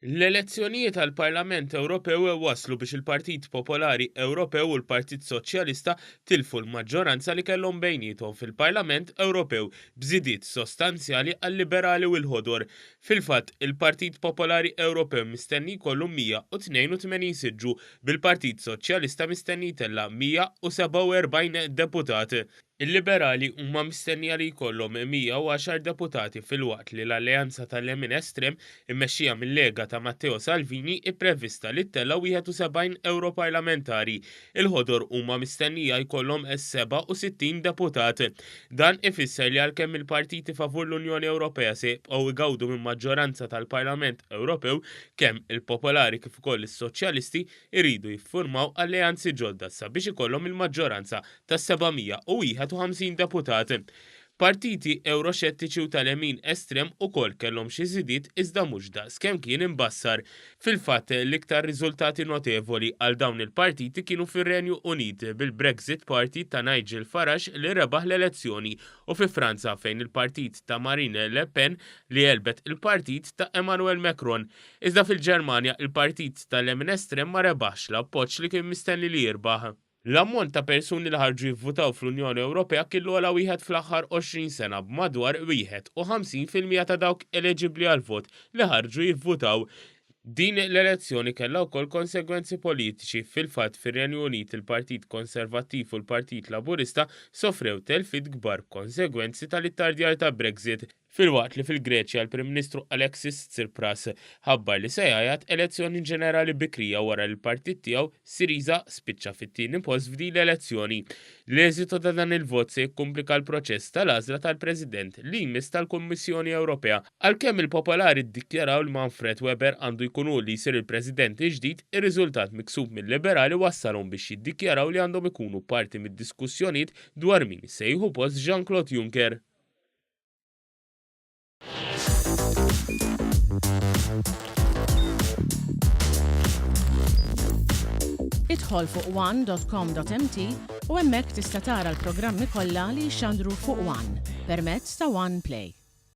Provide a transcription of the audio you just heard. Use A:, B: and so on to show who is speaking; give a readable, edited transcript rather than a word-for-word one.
A: L-elezzjonijiet għall-Parlament Ewropew waslu biex il-Partit Popolari Ewropew u l-Partit Soċjalista tilfu l-maġġoranza li kellhom bejniethom fil-Parlament Ewropew b'żidiet sostanzjali għal-Liberali u l-Ħodor. Fil-fatt, il-Partit Popolari Ewropew mistenni jkollu 182 siġġu bil-Partit Soċjalista mistenni jtella' 147 deputat. Il-Liberali huma mistennija li jkollhom 110 deputati filwaqt li l-Alleanza tal-Lemin Estrem immexxija mill-Lega ta' Matteo Salvini ipprevista li ttella' 71 Europarlamentari. Il-Ħodor huma mistennija jkollhom 67 deputat. Dan ifisser li għalkemm il-partiti favur l-Unjoni Ewropea se jibqgħu jgawdu minn maġġoranza tal-Parlament Ewropew, kemm il-Popolari kif ukoll is-Soċjalisti jridu jiffurmaw alleanzi ġodda sabiex ikollhom il-maġġoranza tas-751 deputat. Partiti euroxettiċi u tal-Lemin Estrem ukoll kellhom xi żidiet iżda mhux daqs kemm kien imbassar. Fil-fatt l-iktar riżultati notevoli għal dawn il-partiti kienu fir-Renju Unit bil-Brexit Party ta' Nigel Farage li rebaħ l-elezzjoni u fi Franza fejn il-partit ta' Marine Le Pen li jelbet il-partit ta' Emmanuel Macron. Iżda fil-Ġermanja il-partit tal-Lemin Estrem ma rebaħx l-appoġġ li kien mistenni li jirbaħ. L-ammont ta' persuni li ħarġu jivvutaw fl-Unjoni Ewropea kellu għala wieħed fl-aħħar 20 sena b'madwar 51% ta' dawk eliġibbli għal vot li ħarġu jivvutaw. Din l-elezzjoni kellha wkoll konsegwenzi politiċi. Fil-fatt fir-Renju Unit il-Partit Konservattiv u l-Partit Laburista sofrew telfiet kbar konsegwenzi tal-ittardjar ta' Brexit. Filwaqt li fil-Greċja l-Prim Ministru Alexis Tsipras ħabbar li se jgħid elezzjoni ġenerali bikrija wara l-partit tiegħu Syriza spiċċa fit-tieni post f'din l-elezzjoni. L-eżitu ta' dan il-vot se jikkumplika l-proċess tal-għażla tal-President li jmiss tal-Kummissjoni Ewropea. Għalkemm il-Popolari ddikjaraw li Manfred Weber għandu jkun hu li jsir il-President ġdid, ir-riżultat miksub mill-Liberali wassalhom biex jiddikjaraw li għandhom ikunu parti mid-diskussjonijiet dwar min se jieħu post Jean-Claude Juncker.
B: Idħol fuq one.com.mt u hemmhekk tista' tara l-programmi kollha li jxandru fuq One permezz ta' One Play.